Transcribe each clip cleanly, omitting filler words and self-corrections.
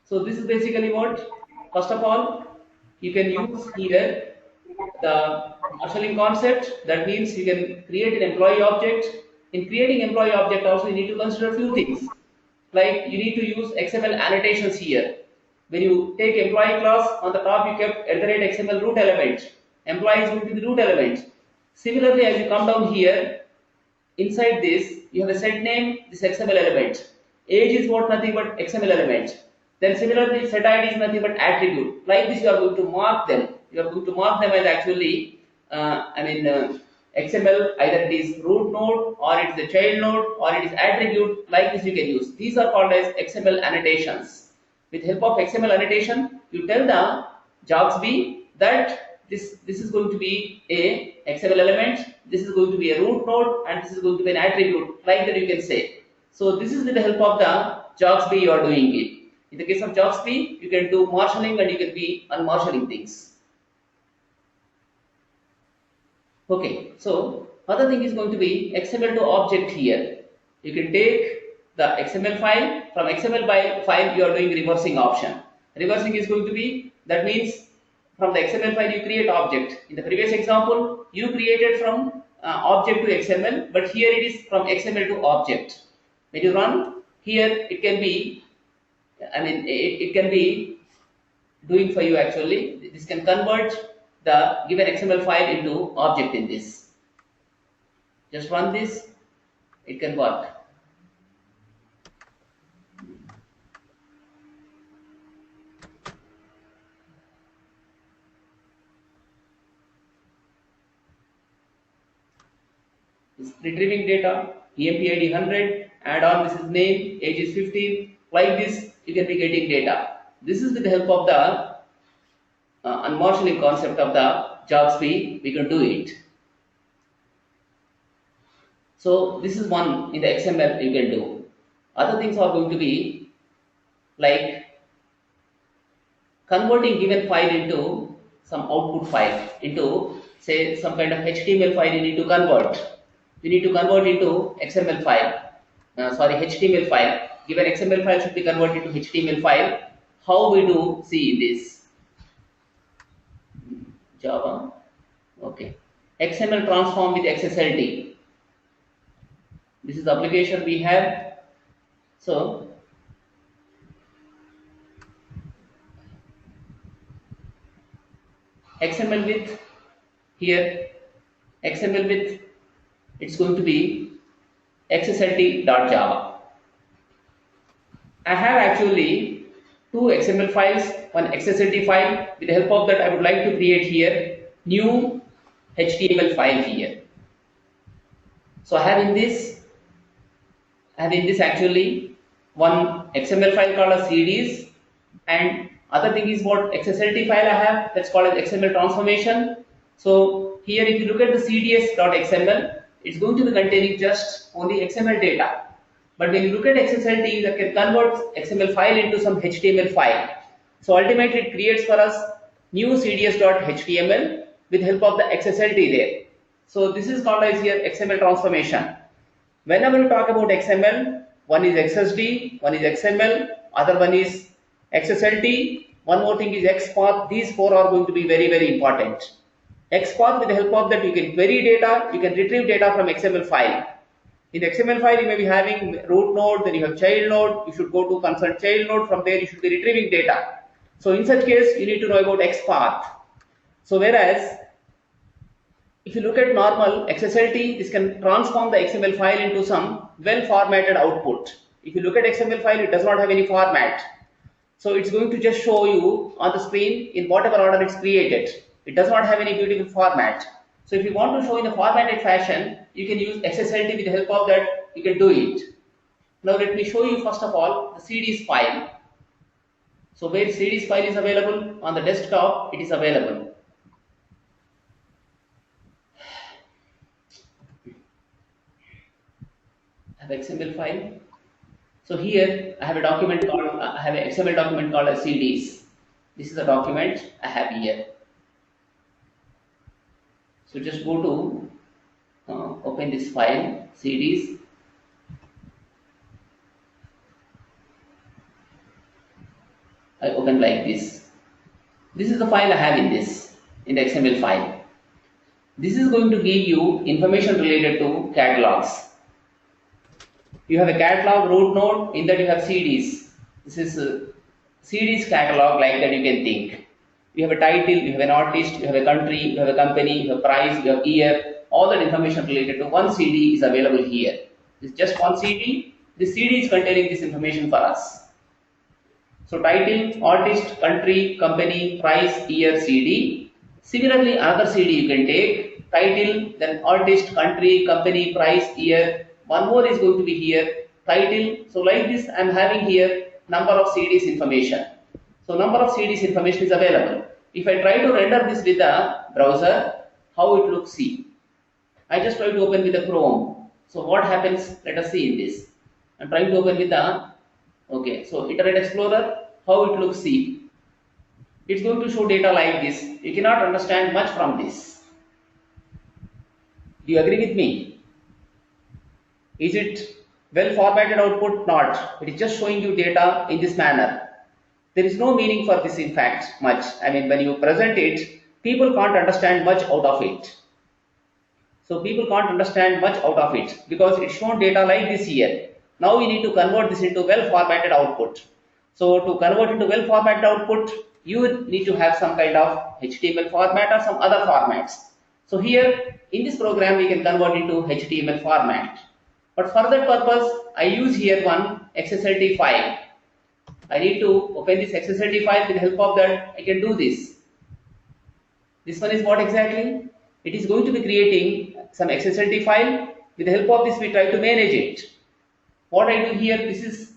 So this is basically what, first of all, you can use here the marshalling concept. That means you can create an employee object. In creating employee object also you need to consider a few things. Like you need to use XML annotations here. When you take employee class, on the top you kept at the rate XML root element. Employee is going to be root element. Similarly, as you come down here, inside this you have a set name, this XML element. Age is what, nothing but XML element. Then similarly set ID is nothing but attribute. Like this you are going to mark them. You are going to mark them as actually XML, either it is root node or it is a child node or it is attribute. Like this you can use. These are called as XML annotations. With help of XML annotation, you tell the JAXB that this is going to be a XML element, this is going to be a root node, and this is going to be an attribute. Like that you can say. So this is with the help of the JAXB you are doing it. In the case of JAXB, you can do marshalling and you can be unmarshalling things. Okay, so other thing is going to be XML to object here. You can take the XML file. From XML file you are doing reversing option. Reversing is going to be, that means from the XML file you create object. In the previous example you created from object to XML, but here it is from XML to object. When you run here, it can be, it can be doing for you actually. This can convert the given XML file into object in this. Just run this, it can work. It's retrieving data, EMP ID 100, add on, this is name, age is 15. Like this, you can be getting data. This is with the help of the unmarshalling concept of the JAXB, we can do it. So this is one in the XML you can do. Other things are going to be like converting given file into some output file, into say some kind of HTML file you need to convert. You need to convert into XML file, HTML file. Given XML file should be converted to HTML file. How we do, see in this Java. Okay, XML transform with XSLT. This is the application we have. So XML with here, XML with, it's going to be XSLT.java. I have actually two XML files, one XSLT file. With the help of that, I would like to create here new HTML file here. So I have in this actually one XML file called as CDs, and other thing is what XSLT file I have, that's called as XML transformation. So here if you look at the cds.xml, it's going to be containing just only XML data. But when you look at XSLT, that can convert XML file into some HTML file. So ultimately it creates for us new cds.html with help of the XSLT there. So this is called as here XML transformation. Whenever you talk about XML, one is XSD, one is XML, other one is XSLT, one more thing is XPath. These four are going to be very, very important. XPath, with the help of that you can query data, you can retrieve data from XML file. In the XML file you may be having root node, then you have child node, you should go to concerned child node, from there you should be retrieving data. So in such case you need to know about XPath. So whereas if you look at normal XSLT, this can transform the XML file into some well formatted output. If you look at XML file, it does not have any format. So it's going to just show you on the screen in whatever order it's created. It does not have any beautiful format. So if you want to show in a formatted fashion, you can use XSLT. With the help of that, you can do it. Now let me show you first of all the CDs file. So where CDs file is available on the desktop, it is available. I have XML file. So here I have a document called, I have an XML document called as CDs. This is the document I have here. So just go to open this file, CDs. I open like this. This is the file I have in the XML file. This is going to give you information related to catalogs. You have a catalog root node, in that you have CDs. This is a CDs catalog, like that you can think. You have a title, you have an artist, you have a country, you have a company, you have price, you have year. All that information related to one CD is available here. This is just one CD. This CD is containing this information for us. So title, artist, country, company, price, year, CD. Similarly, another CD you can take, title, then artist, country, company, price, year. One more is going to be here, title. So like this, I am having here number of CDs information. So number of CDs information is available. If I try to render this with the browser, how it looks, see. I just try to open with the Chrome. So what happens? Let us see in this. I am trying to open with the, okay, so Internet Explorer, how it looks, see. It's going to show data like this. You cannot understand much from this. Do you agree with me? Is it well formatted output? Not. It is just showing you data in this manner. There is no meaning for this, in fact, much. I mean, when you present it, people can't understand much out of it. So people can't understand much out of it because it's shown data like this here. Now we need to convert this into well formatted output. So to convert into well formatted output, you need to have some kind of HTML format or some other formats. So here in this program we can convert into HTML format. But for that purpose, I use here one XSLT file. I need to open this XSLT file. With the help of that, I can do this. This one is what exactly? It is going to be creating some XSLT file. With the help of this, we try to manage it. What I do here, this is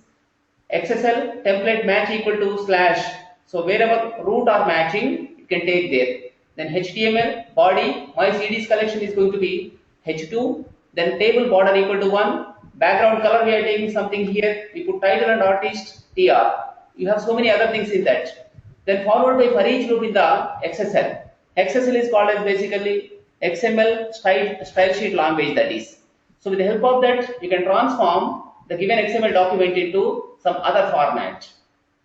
XSL template match equal to slash. So wherever root are matching, you can take there. Then HTML body, my CDs collection is going to be H2. Then table border equal to 1. Background color, we are taking something here. We put title and artist TR. You have so many other things in that. Then followed by for each loop in the XSL. XSL is called as basically XML style sheet language, that is. So with the help of that, you can transform the given XML document into some other format.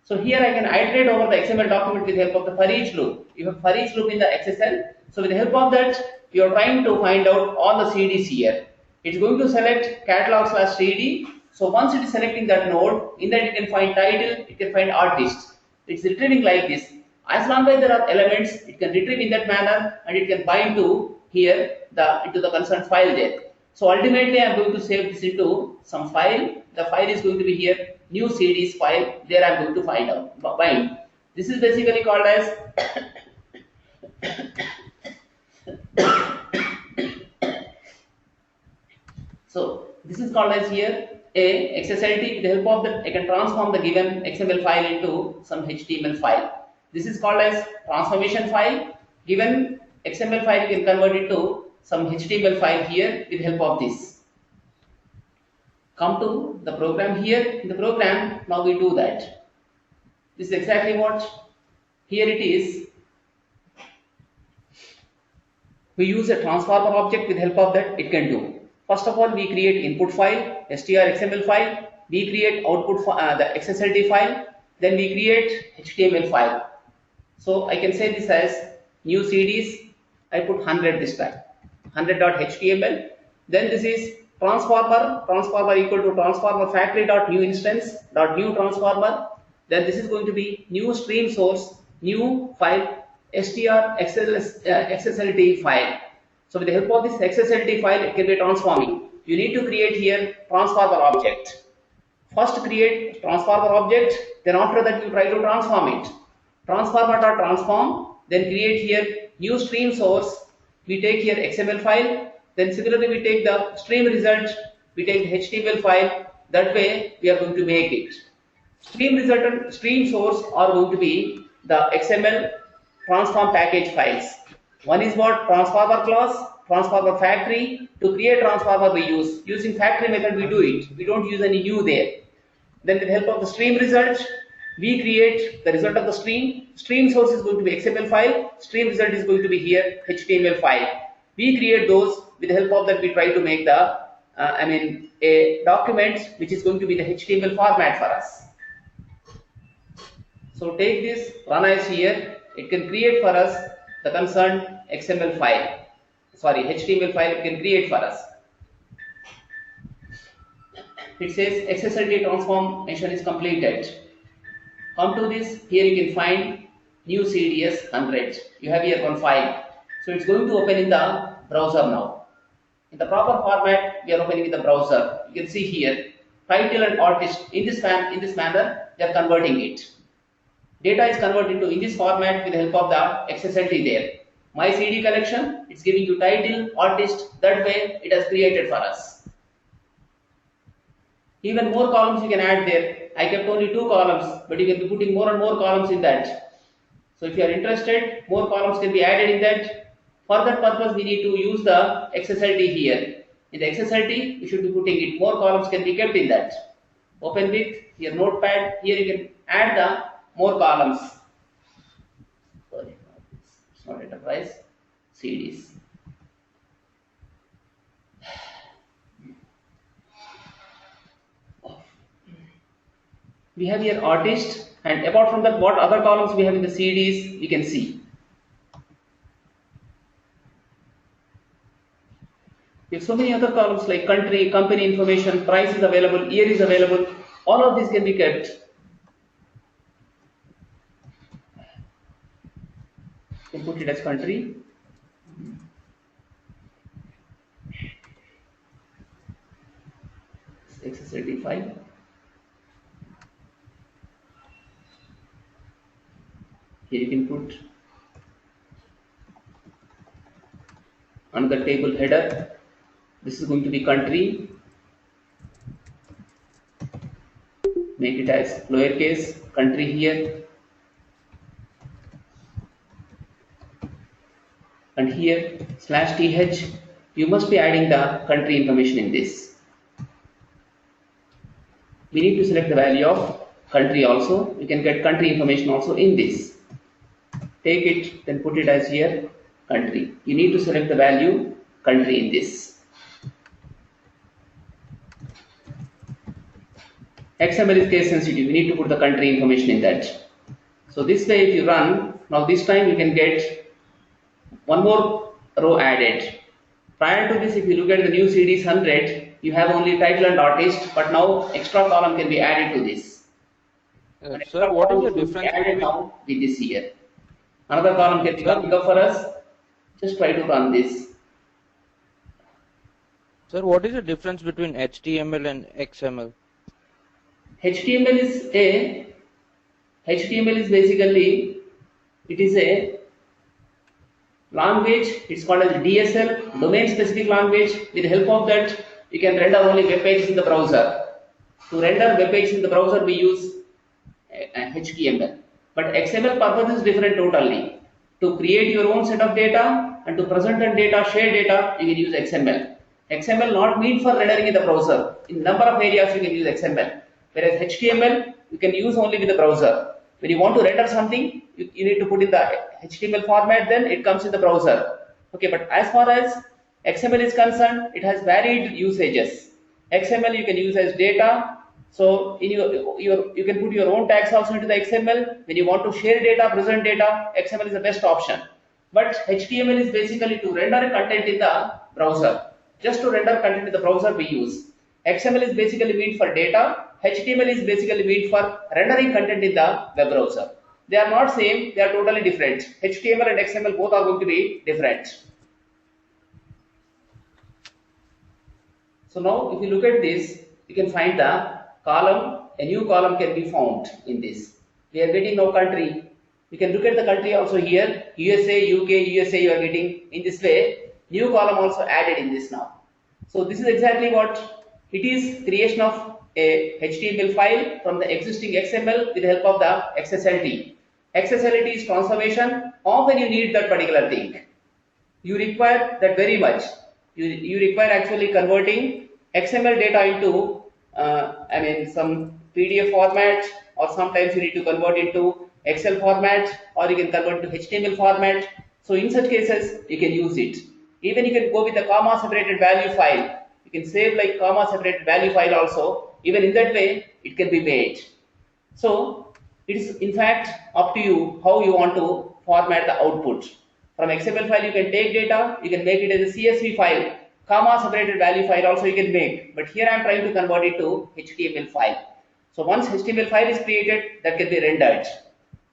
So here I can iterate over the XML document with the help of the for each loop. You have for each loop in the XSL. So with the help of that, you are trying to find out all the CDs here. It's going to select catalog/CD. So once it is selecting that node, in that you can find title, it can find artist. It's retrieving like this. As long as there are elements, it can retrieve in that manner and it can bind to here into the concerned file there. So ultimately I am going to save this into some file. The file is going to be here, new CDs file. There I am going to bind. This is basically called as so this is called as here a XSLT. With the help of that, I can transform the given XML file into some HTML file. This is called as transformation file. Given XML file, you can convert it to some HTML file here with the help of this. Come to the program here. In the program, now we do that. This is exactly what here it is. We use a transformer object. With the help of that, it can do. First of all, we create input file, str.xml file. We create output the XSLT file. Then we create HTML file. So I can say this as new CDs. I put 100 this time. 100.html. Then this is transformer equal to transformer factory.new instance .new transformer. Then this is going to be new stream source, new file, XSLT file. So with the help of this XSLT file, it can be transforming. You need to create here transformer object. First create transformer object, then after that you try to transform it. Transformer.transform, then create here new stream source. We take here XML file. Then similarly we take the stream result, we take the HTML file. That way we are going to make it. Stream result and stream source are going to be the XML transform package files. One is what? Transformer class, transformer factory. To create transformer we use. Using factory method we do it. We don't use any new there. Then with the help of the stream result, we create the result of the stream. Stream source is going to be XML file. Stream result is going to be here HTML file. We create those. With the help of that, we try to make the a document which is going to be the HTML format for us. So take this, run as here. It can create for us the concerned XML file. Sorry, HTML file it can create for us. It says XSLT transformation is completed. Come to this, here you can find new CDS 100. You have here one file. So it's going to open in the browser now. In the proper format, we are opening in the browser. You can see here, title and artist. In this manner, they are converting it. Data is converted to in this format with the help of the XSLT there. My CD collection, it's giving you title, artist. That way, it has created for us. Even more columns you can add there. I kept only 2 columns, but you can be putting more and more columns in that. So if you are interested, more columns can be added in that. For that purpose, we need to use the XSLT here. In the XSLT, you should be putting it. More columns can be kept in that. Open with your notepad. Here you can add the more columns. Sorry, it's not enterprise. CDs. We have here artist, and apart from that, what other columns we have in the CDs, we can see. We have so many other columns like country, company information, price is available, year is available. All of these can be kept. You can put it as country. XSLT file. Here you can put another table header. This is going to be country. Make it as lowercase country here. And here /th, you must be adding the country information in this. We need to select the value of country also. You can get country information also in this. Take it, then put it as here country. You need to select the value country in this. XML is case sensitive. You need to put the country information in that. So this way, if you run, now this time you can get one more row added. Prior to this, if you look at the new CDs 100, you have only title and artist, but now extra column can be added to this. Sir, what is the difference added now with this here? Another column can be coming up for us. Just try to run this. Sir, what is the difference between HTML and XML? HTML is basically, it is a language. It's called as DSL, domain specific language. With the help of that, you can render only web pages in the browser. To render web pages in the browser, we use HTML. But XML purpose is different totally. To create your own set of data and to present and data, share data, you can use XML. XML not meant for rendering in the browser. In number of areas, you can use XML. Whereas HTML, you can use only with the browser. When you want to render something, you need to put in the HTML format, then it comes in the browser. Okay, but as far as XML is concerned, it has varied usages. XML you can use as data. So in you can put your own tags also into the XML. When you want to share data, present data, XML is the best option. But HTML is basically to render content in the browser. Just to render content in the browser we use. XML is basically meant for data. HTML is basically meant for rendering content in the web browser. They are not same, they are totally different. HTML and XML both are going to be different. So now if you look at this, you can find the column, a new column can be found in this. We are getting now country. You can look at the country also here, USA, UK, USA you are getting in this way. New column also added in this now. So this is exactly what it is, creation of a HTML file from the existing XML with the help of the XSLT. XSLT is transformation. Often you need that particular thing. You require that very much. You require actually converting XML data into some PDF format, or sometimes you need to convert into Excel format, or you can convert to HTML format. So in such cases, you can use it. Even you can go with a comma separated value file. You can save like comma separated value file also. Even in that way, it can be made. So It is in fact up to you how you want to format the output. From XML file you can take data, you can make it as a CSV file, comma separated value file also you can make. But here I am trying to convert it to HTML file. So once HTML file is created, that can be rendered.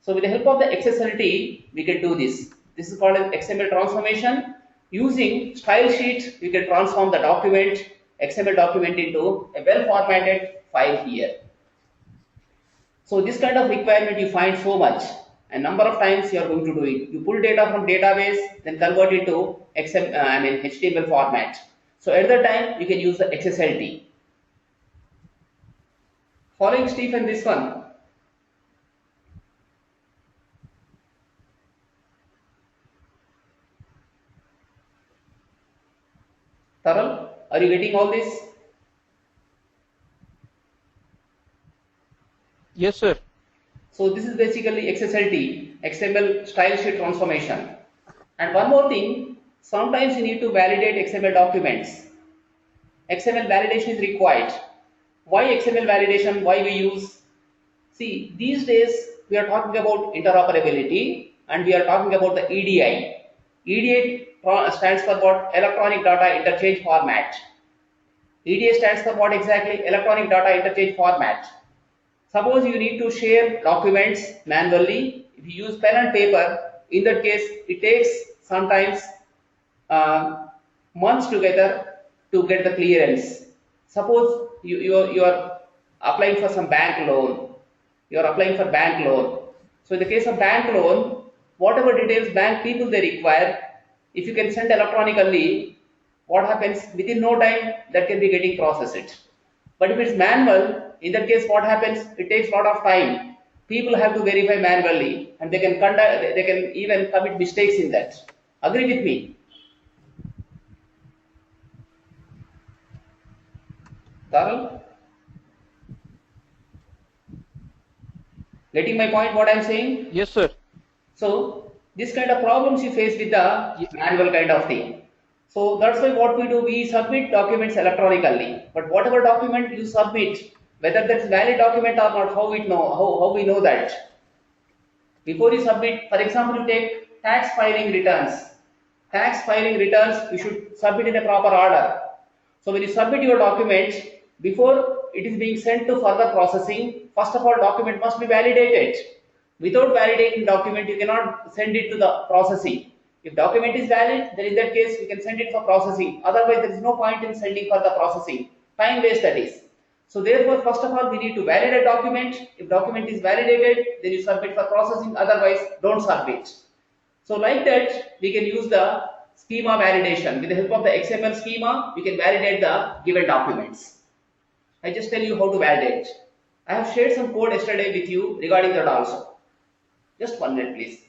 So with the help of the XSLT, we can do this. This is called an XML transformation. Using style sheet, we can transform the document, XML document into a well formatted file here. So this kind of requirement you find so much, and number of times you are going to do it. You pull data from database, then convert it to HTML format. So at the time you can use the XSLT. Following Stephen, this one. Taral, are you getting all this? Yes, sir. So this is basically XSLT, XML style sheet transformation. And one more thing, sometimes you need to validate XML documents. XML validation is required. Why XML validation? Why we use? See, these days we are talking about interoperability and we are talking about the EDI. EDI stands for what? Electronic Data Interchange Format. EDI stands for what exactly? Electronic Data Interchange Format. Suppose you need to share documents manually. If you use pen and paper, in that case, it takes sometimes months together to get the clearance. Suppose you are applying for some bank loan. You are applying for bank loan. So in the case of bank loan, whatever details bank people they require, if you can send electronically, what happens? Within no time, that can be getting processed. But if it's manual, in that case, what happens? It takes a lot of time. People have to verify manually, and they can even commit mistakes in that. Agree with me? Darul? Getting my point? What I'm saying? Yes, sir. So this kind of problems you face with the manual kind of thing. So that's why what we do, we submit documents electronically. But whatever document you submit, whether that's valid document or not, how we know that? Before you submit, for example, you take tax filing returns. Tax filing returns, you should submit in a proper order. So when you submit your document, before it is being sent to further processing, first of all, document must be validated. Without validating document, you cannot send it to the processing. If document is valid, then in that case, you can send it for processing. Otherwise, there is no point in sending for the processing. Time waste that is. So therefore, first of all, we need to validate document. If document is validated, then you submit for processing. Otherwise, don't submit. So like that, we can use the schema validation. With the help of the XML schema, we can validate the given documents. I just tell you how to validate. I have shared some code yesterday with you regarding that also. Just 1 minute, please.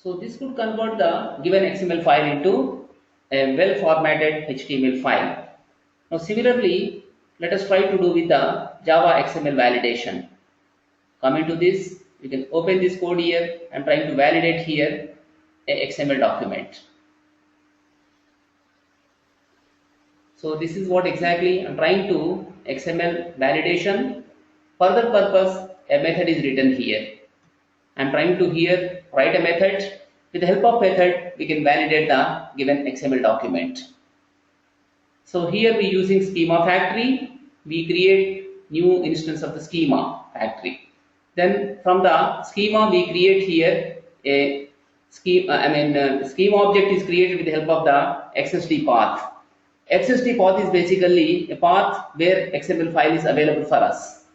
So this could convert the given XML file into a well formatted HTML file. Now similarly, let us try to do with the Java XML validation. Coming to this, you can open this code here. I'm trying to validate here a XML document. So this is what exactly I'm trying to XML validation. For that purpose, a method is written here. I'm trying to here write a method. With the help of method, we can validate the given XML document. So here we using schema factory. We create new instance of the schema factory. Then from the schema we create here a schema. Schema object is created with the help of the XSD path. XSD path is basically a path where XML file is available for us.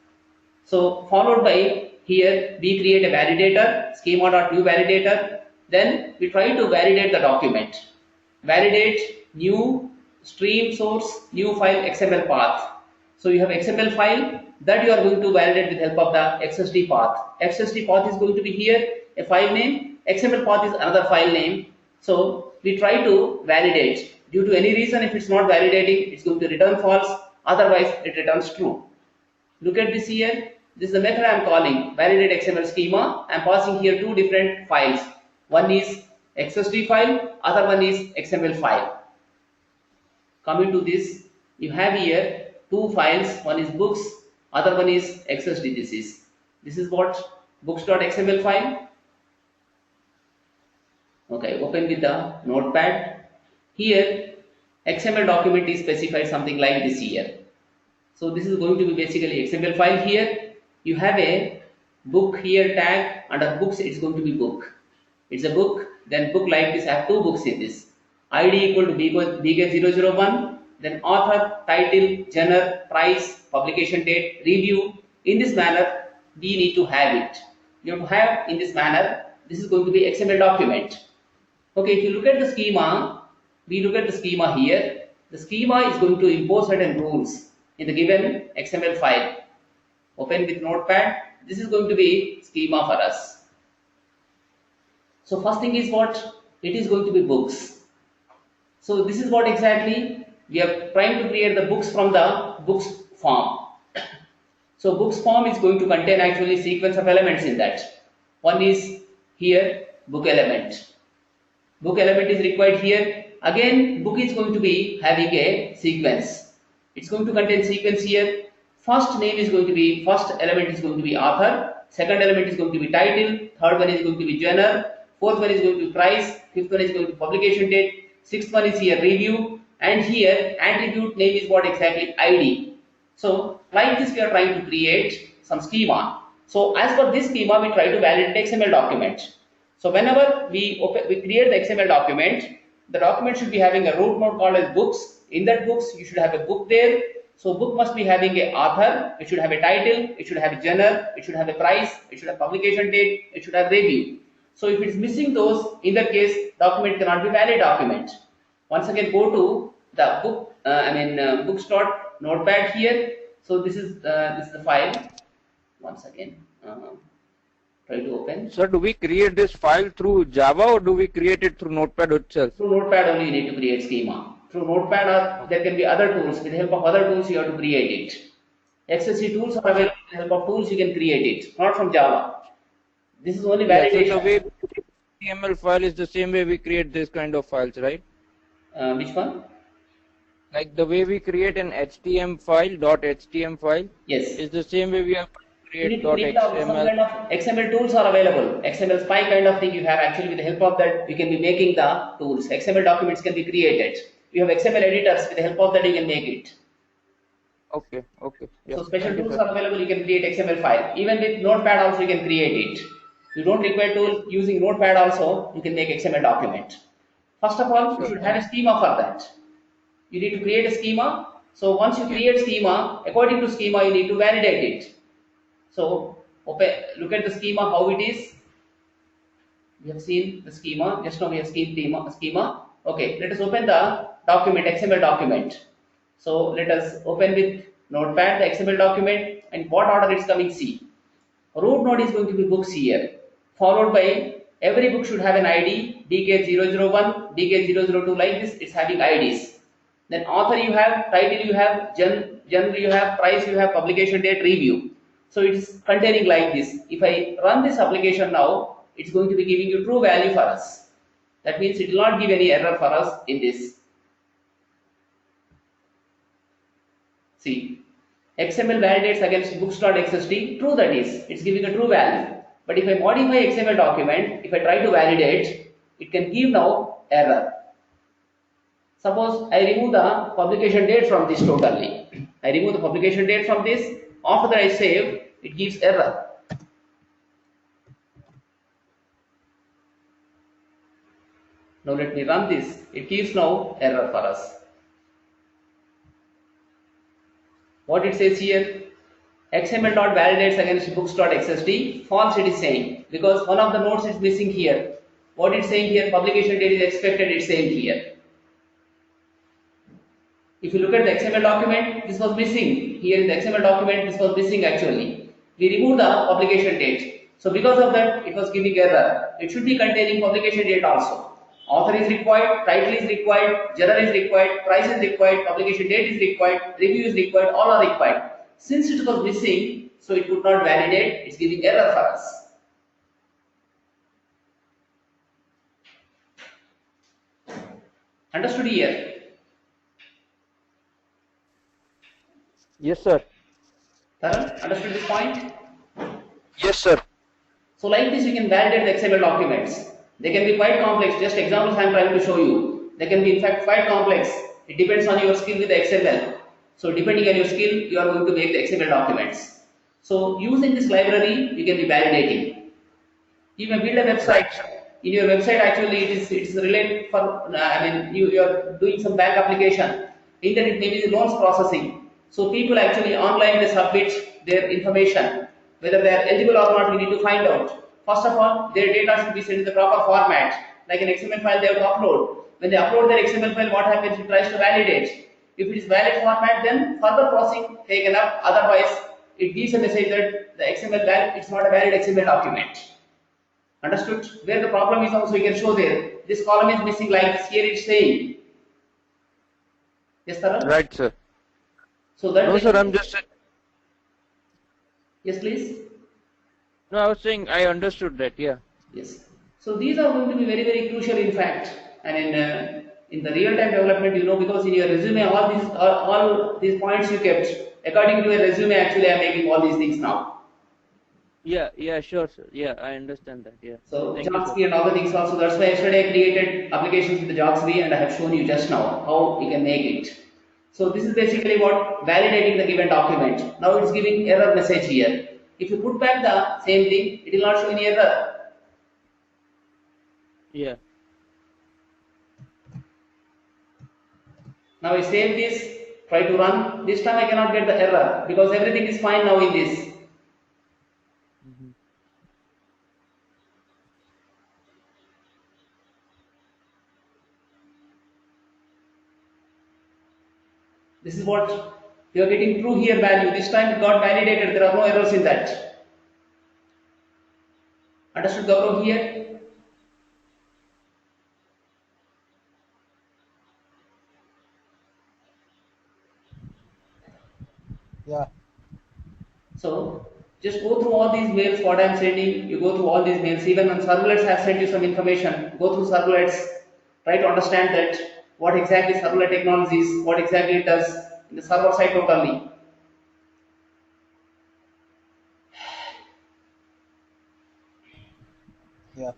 So followed by here we create a validator, schema.newValidator. Then we try to validate the document. Validate new stream source, new file XML path. So you have XML file that you are going to validate with help of the XSD path. XSD path is going to be here a file name. XML path is another file name. So we try to validate. Due to any reason, if it's not validating, it's going to return false. Otherwise, it returns true. Look at this here. This is the method I am calling validate XML schema. I am passing here two different files. One is XSD file, other one is XML file. Coming to this, you have here two files. One is books, other one is XSD. This is what books.xml file. Okay, open with the notepad. Here XML document is specified something like this here. So this is going to be basically XML file here. You have a book here tag. Under books it's going to be book. It's a book. Then book like this. I have two books in this. ID equal to BK001. Then author, title, genre, price, publication date, review. In this manner we need to have it. You have to have in this manner. This is going to be XML document. Okay, if you look at the schema. We look at the schema here. The schema is going to impose certain rules in the given XML file. Open with notepad. This is going to be schema for us. So first thing is what? It is going to be books. So this is what exactly we are trying to create the books from the books form. So books form is going to contain actually sequence of elements in that. One is here book element. Book element is required here. Again, book is going to be having a sequence. It's going to contain sequence here. First name is going to be, first element is going to be author. Second element is going to be title. Third one is going to be genre. Fourth one is going to be price. Fifth one is going to be publication date. Sixth one is here review. And here attribute name is what exactly? ID. So like this we are trying to create some schema. So as per this schema we try to validate XML document. So whenever we create the XML document, the document should be having a root node called as books. In that books, you should have a book there. So book must be having a author. It should have a title. It should have a genre. It should have a price. It should have publication date. It should have review. So if it is missing those, in that case, document cannot be valid document. Once again, go to the book. Books.notepad here. So this is the file. Once again. Try to open. So do we create this file through Java or do we create it through Notepad itself? Through Notepad only you need to create schema. Through Notepad or there can be other tools. With the help of other tools you have to create it. XSC tools are available. With the help of tools you can create it. Not from Java. This is only validation. So the way HTML file is the same way we create this kind of files, right? Which one? Like the way we create an HTML file, .html file. Yes. Is the same way we have You need to create some kind of XML tools are available. XML spy kind of thing you have actually with the help of that you can be making the tools. XML documents can be created. You have XML editors with the help of that you can make it. Okay. Yeah. So special tools are available. You can create XML file. Even with Notepad also you can create it. You don't require tool using Notepad also you can make XML document. First of all, you should have a schema for that. You need to create a schema. So once you create schema, according to schema you need to validate it. So look at the schema how it is. We have seen the schema. Just now we have seen the schema. Okay, let us open the document, XML document. So let us open with Notepad the XML document and what order it's coming. See, root node is going to be books here, followed by Every book should have an ID, DK001, DK002, like this, it's having IDs. Then author you have, title you have, genre you have, price you have, publication date, review. So it is containing like this. If I run this application now, it's going to be giving you true value for us. That means it will not give any error for us in this. See, XML validates against books.xst, true that is, it's giving a true value. But if I modify XML document, if I try to validate, it can give now error. Suppose I remove the publication date from this totally. I remove the publication date from this, after that I save, it gives error. Now let me run this, it gives now error for us. What it says here, XML.validates against books.xst, false it is saying, because one of the nodes is missing here. What it's saying here, publication date is expected, it's saying here. If you look at the XML document, this was missing. Here in the XML document, this was missing actually. We removed the publication date. So because of that, it was giving error. It should be containing publication date also. Author is required, title is required, genre is required, price is required, publication date is required, review is required, all are required. Since it was missing, so it could not validate, it's giving error for us. Understood here? Yes, sir. Taran, understood this point? Yes, sir. So like this, you can validate the XML documents. They can be quite complex. Just examples I am trying to show you. They can be in fact quite complex. It depends on your skill with the XML. So depending on your skill, you are going to make the XML documents. So using this library, you can be validating. You may build a website. In your website, actually, it is related for. You are doing some bank application. In that, it may be the loans processing. So people actually online they submit their information, whether they are eligible or not. We need to find out. First of all, their data should be sent in the proper format, like an XML file they have to upload. When they upload their XML file, what happens? It tries to validate. If it is valid format, then further processing taken up. Otherwise, it gives a message that the XML valid, it's not a valid XML document. Understood? Where the problem is also you can show there. This column is missing, like here it's saying. Yes, Taran? Right, sir. So that. No, sir. I'm just. Yes, please. No, I was saying I understood that. Yeah. Yes. So these are going to be very, very crucial, in fact, and in the real-time development, because in your resume, all these points you kept according to your resume. Actually, I am making all these things now. Yeah. Yeah. Sure, sir. Yeah, I understand that. Yeah. So Thank you, JAXB and other things also. That's why yesterday I created applications with the JAXB, and I have shown you just now how you can make it. So this is basically what validating the given document. Now it's giving error message here. If you put back the same thing, it will not show any error. Yeah. Now I save this, try to run. This time I cannot get the error because everything is fine now in this. This is what you are getting true here value. This time it got validated. There are no errors in that. Understood, Gaurav here? Yeah. So just go through all these mails what I am sending. You go through all these mails. Even on servlets I have sent you some information. Go through servlets. Try to understand that what exactly servlet technology is, what exactly it does in the server side totally. Yeah.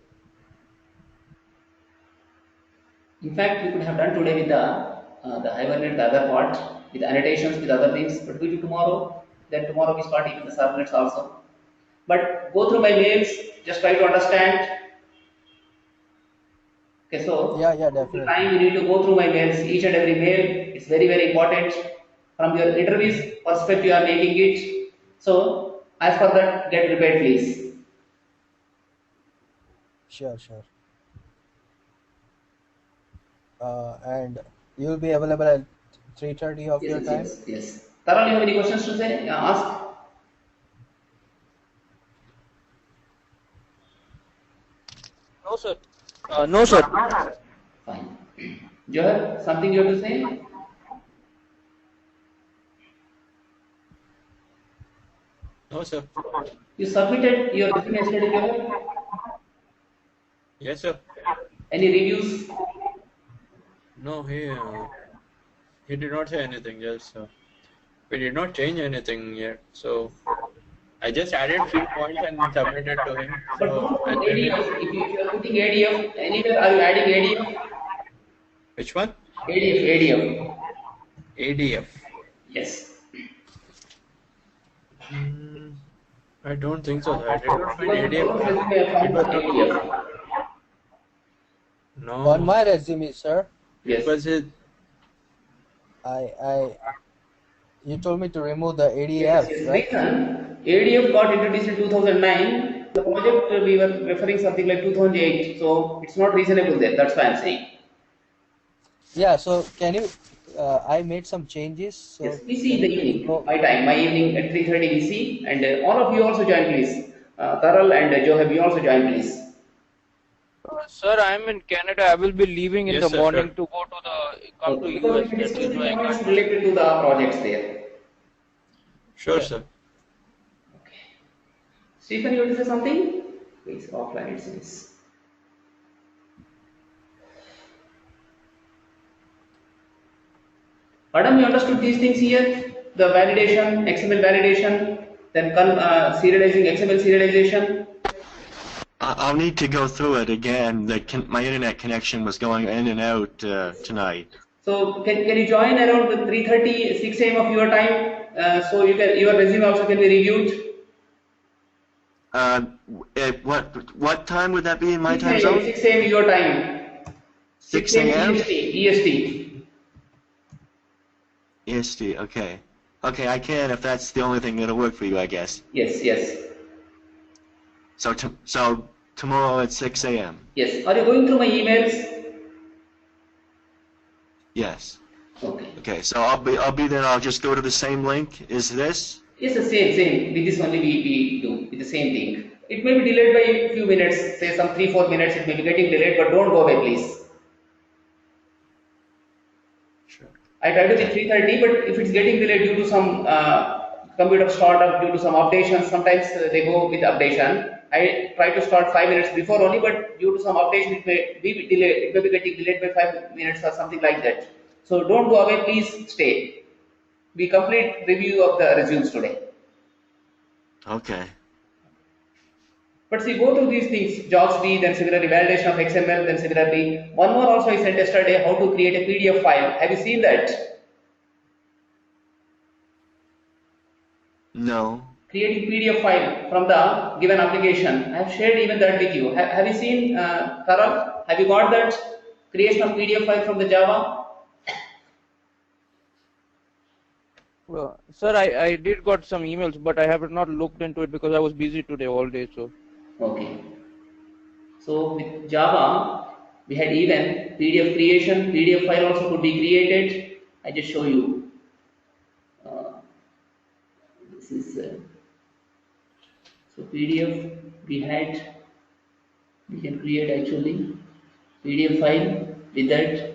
In fact, we could have done today with the Hibernate, the other part, with annotations, with other things, but we do tomorrow. Then tomorrow we start even the servlets also. But go through my mails, just try to understand. Okay, so Yeah, definitely. time you need to go through my mails, each and every mail. It's very, very important. From your interviews perspective, you are making it. So, as for that, get prepared, please. Sure. And you will be available at 3:30 of your time? Yes. Taral, you have any questions to say? Yeah, ask. No, sir. No, sir. Fine. Johar, something you have to say? No, sir. You submitted your resume yesterday, Johar? Yes, sir. Any reviews? No, he did not say anything. Just we did not change anything yet. So I just added few points and submitted to him. But So don't and put then ADF. If you are putting ADF, anywhere are you adding ADF? which one? ADF. ADF. Yes. I don't think so. I did not find Because in ADF. Gaurav resume I It found was ADF. no. On my resume, sir, Yes. It was it. you told me to remove the Yes, ADF, yes. right? Reason ADF got introduced in 2009. The project we were referring something like 2008. So it's not reasonable there. That's why I'm saying. Yeah. So can you? I made some changes. So Yes, we see in can the you please evening. go? My time, my evening at 3:30 we see, and all of you also join, please. Taral and Johab, you also join, please. Sir, I'm in Canada. I will be leaving in Yes, the sir, morning sure. to go to come to Okay. Because US. we That discuss is the why I points can't. related to the projects there. Sure, Yeah. sir. Stephen, you want to say something? Please, offline it says. Adam, you understood these things here? The validation, XML validation, then serializing, XML serialization. I'll need to go through it again. My internet connection was going in and out tonight. So can you join around the 3:30, 6 a.m. of your time? So your resume also can be reviewed. What time would that be in my 6 time a.m. zone? 6 a.m. your time. 6 a.m. a.m. EST. EST. Okay. Okay, I can if that's the only thing that'll work for you, I guess. Yes. So tomorrow at 6 a.m. Yes. Are you going through my emails? Yes. Okay. Okay. So I'll be there. I'll just go to the same link. Is this? Yes, the same. With this only we do with the same thing. It may be delayed by a few minutes, say some 3-4 minutes. It may be getting delayed, but don't go away, please. Sure. I tried to be 3:30, but if it's getting delayed due to some computer startup, due to some updations, sometimes they go with updation. I try to start 5 minutes before only, but due to some updation, it may be delayed. It may be getting delayed by 5 minutes or something like that. So don't go away, please stay. We complete review of the resumes today. Okay. But see, go through these things, JAXB, then similarly validation of XML, then similarly, one more also I sent yesterday, how to create a PDF file. Have you seen that? No. Creating PDF file from the given application. I have shared even that with you. Have you seen, Taral? Have you got that creation of PDF file from the Java? Well, sir, I did got some emails, but I have not looked into it because I was busy today all day. So. Okay. So with Java, we had even PDF creation, PDF file also could be created. I just show you. This is so PDF we can create actually PDF file with that.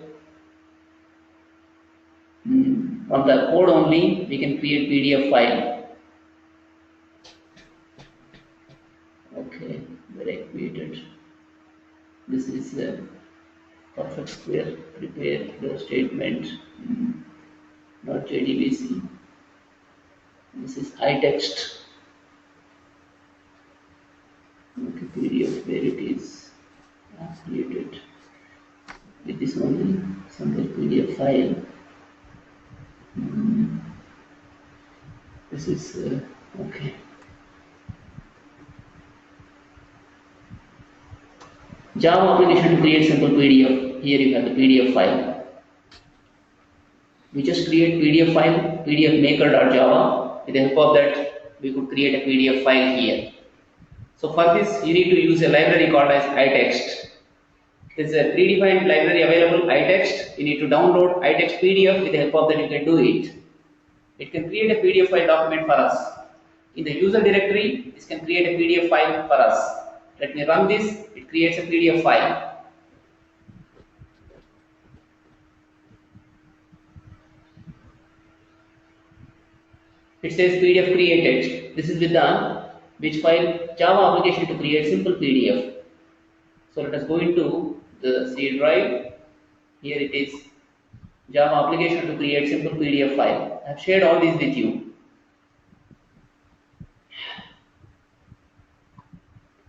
From the code only we can create PDF file. Okay, where I created. This is a perfect square, prepare the statement, not JDBC. This is iText. Okay, PDF where it is created with this only somewhere PDF file. This is okay. Java application to create simple PDF. Here you have the PDF file. We just create PDF file, PDF maker.java. With the help of that, we could create a PDF file here. So for this, you need to use a library called as iText. There's a predefined library available, iText. You need to download iText PDF. With the help of that, you can do it. It can create a PDF file document for us. In the user directory, this can create a PDF file for us. Let me run this. It creates a PDF file. It says PDF created. This is with the which file Java application to create simple PDF. So let us go into the C drive. Here it is Java application to create simple PDF file. I have shared all these with you.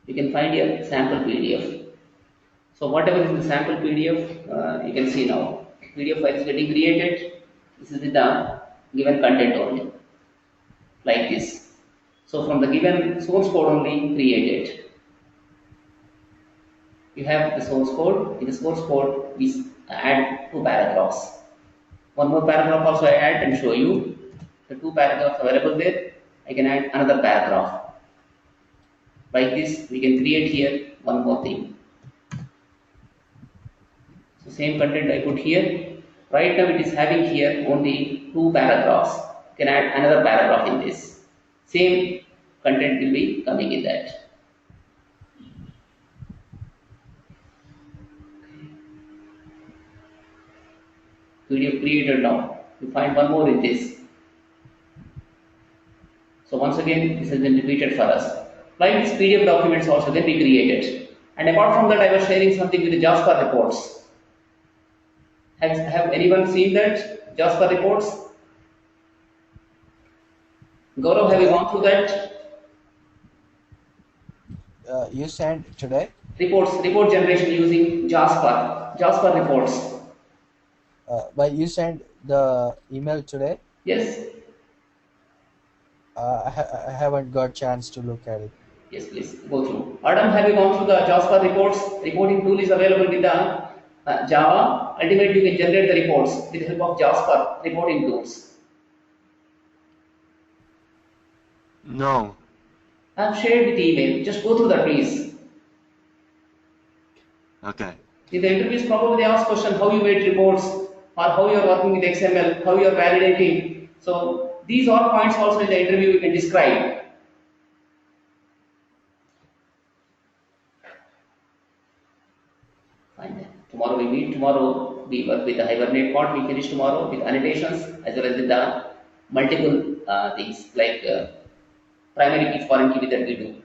You can find your sample PDF. So whatever is in the sample PDF, you can see now. PDF file is getting created. This is with the given content only, like this. So from the given source code only create it. You have the source code. In the source code, we add 2 paragraphs. One more paragraph also I add and show you. The 2 paragraphs available there. I can add another paragraph. Like this, we can create here one more thing. So same content I put here. Right now it is having here only 2 paragraphs. You can add another paragraph in this. Same content will be coming in that. PDF created now. You find one more in this. So once again, this has been repeated for us. Like this PDF documents also can be created. And apart from that, I was sharing something with the JAXB reports. Have anyone seen that? JAXB reports? Gaurav, have you gone through that? You sent today? Report generation using JAXB reports. But you sent the email today? Yes. I haven't got chance to look at it. Yes, please go through. Adam, have you gone through the JAXB reports? Reporting tool is available with the Java. Ultimately, you can generate the reports with the help of JAXB reporting tools. No. I have shared with email. Just go through that, please. Okay. In the interviews, probably they ask question how you made reports or how you are working with XML, how you are validating. So these are points also in the interview you can describe. Fine. Tomorrow we meet. Tomorrow we work with the Hibernate part. We finish tomorrow with annotations as well as with the multiple things like primary key, foreign key that we do.